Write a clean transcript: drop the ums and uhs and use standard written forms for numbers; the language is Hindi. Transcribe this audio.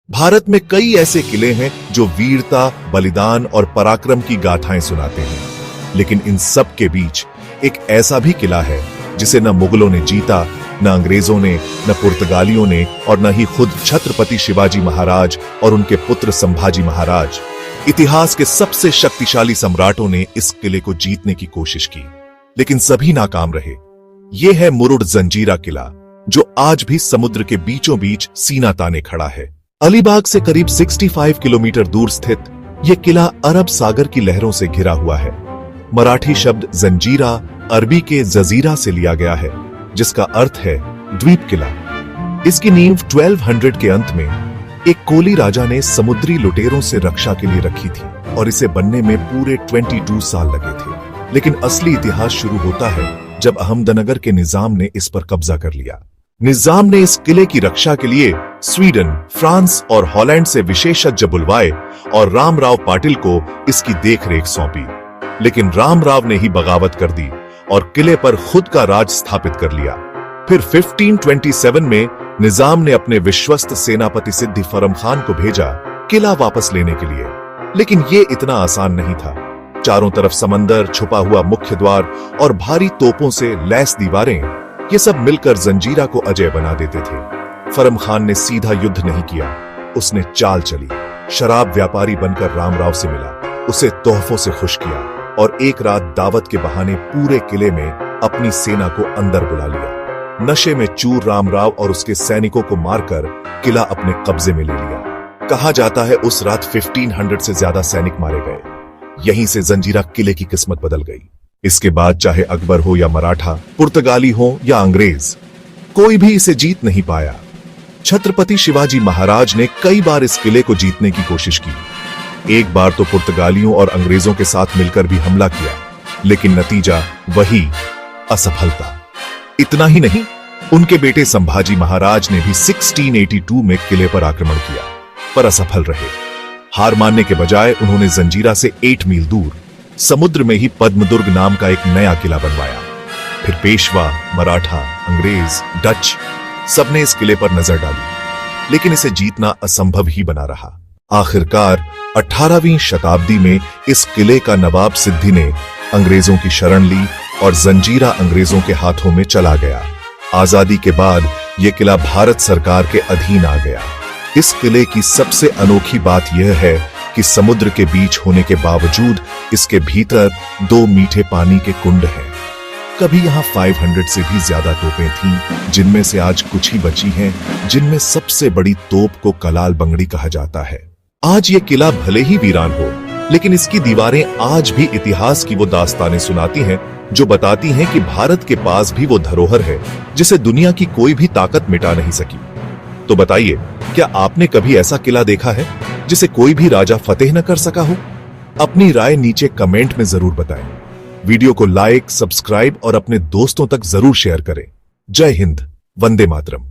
भारत में कई ऐसे किले हैं जो वीरता, बलिदान और पराक्रम की गाथाएं सुनाते हैं, लेकिन इन सब के बीच एक ऐसा भी किला है जिसे न मुगलों ने जीता, न अंग्रेजों ने, न पुर्तगालियों ने और न ही खुद छत्रपति शिवाजी महाराज और उनके पुत्र संभाजी महाराज। इतिहास के सबसे शक्तिशाली सम्राटों ने इस किले को जीतने की कोशिश की, लेकिन सभी नाकाम रहे। यह है मुरुड जंजीरा किला, जो आज भी समुद्र के बीचों बीच सीना ताने खड़ा है। अलीबाग से करीब 65 किलोमीटर दूर स्थित यह किला अरब सागर की लहरों से घिरा हुआ है। मराठी शब्द जंजीरा अरबी के जजीरा से लिया गया है, जिसका अर्थ है द्वीप किला। इसकी नींव 1200 के अंत में एक कोली राजा ने समुद्री लुटेरों से रक्षा के लिए रखी थी और इसे बनने में पूरे 22 साल लगे थे। लेकिन असली इतिहास शुरू होता है जब अहमदनगर के निजाम ने इस पर कब्जा कर लिया। निजाम ने इस किले की रक्षा के लिए स्वीडन, फ्रांस और हॉलैंड से विशेषज्ञ बुलवाए और रामराव पाटिल को इसकी देखरेख सौंपी। लेकिन रामराव ने ही बगावत कर दी और किले पर खुद का राज स्थापित कर लिया। फिर 1527 में निजाम ने अपने विश्वस्त सेनापति सिद्दी फरम खान को भेजा किला वापस लेने के लिए, लेकिन ये इतना आसान नहीं था। चारों तरफ समंदर, छुपा हुआ मुख्य द्वार और भारी तोपों से लैस दीवारें, ये सब मिलकर जंजीरा को अजेय बना देते थे। फरम खान ने सीधा युद्ध नहीं किया, उसने चाल चली। शराब व्यापारी बनकर रामराव से मिला, उसे तोहफों से खुश किया और एक रात दावत के बहाने पूरे किले में अपनी सेना को अंदर बुला लिया। नशे में चूर रामराव और उसके सैनिकों को मारकर किला अपने कब्जे में ले लिया। कहा जाता है उस रात 1500 से ज्यादा सैनिक मारे गए। यहीं से जंजीरा किले की किस्मत बदल गई। इसके बाद चाहे अकबर हो या मराठा, पुर्तगाली हो या अंग्रेज, कोई भी इसे जीत नहीं पाया। छत्रपति शिवाजी महाराज ने कई बार इस किले को जीतने की कोशिश की। एक बार तो पुर्तगालियों और अंग्रेजों के साथ मिलकर भी हमला किया, लेकिन नतीजा वही, असफलता। इतना ही नहीं, उनके बेटे संभाजी महाराज ने भी 1682 में किले पर आक्रमण किया, पर असफल रहे। हार मानने के बजाय उन्होंने जंजीरा से 8 मील दूर समुद्र में ही पद्मदुर्ग नाम का एक नया किला बनवाया। फिर पेशवा, मराठा, अंग्रेज, डच सबने इस किले पर नजर डाली, लेकिन इसे जीतना असंभव ही बना रहा। आखिरकार 18वीं शताब्दी में इस किले का नवाब सिद्दी ने अंग्रेजों की शरण ली और जंजीरा अंग्रेजों के हाथों में चला गया। आजादी के बाद यह किला भारत सरकार के अधीन आ गया। इस किले की सबसे अनोखी बात यह है कि समुद्र के बीच होने के बावजूद इसके भीतर 2 मीठे पानी के कुंड हैं। कभी यहाँ 500 से भी ज्यादा तोपें थीं, जिनमें से आज कुछ ही बची हैं, जिनमें सबसे बड़ी तोप को कलाल बंगड़ी कहा जाता है। आज ये किला भले ही वीरान हो, लेकिन इसकी दीवारें आज भी इतिहास की वो दास्तानें सुनाती हैं जो बताती हैं कि भारत के पास भी वो धरोहर है जिसे दुनिया की कोई भी ताकत मिटा नहीं सकी। तो बताइए, क्या आपने कभी ऐसा किला देखा है जिसे कोई भी राजा फतेह न कर सका हो? अपनी राय नीचे कमेंट में जरूर बताएं। वीडियो को लाइक, सब्सक्राइब और अपने दोस्तों तक जरूर शेयर करें। जय हिंद, वंदे मातरम।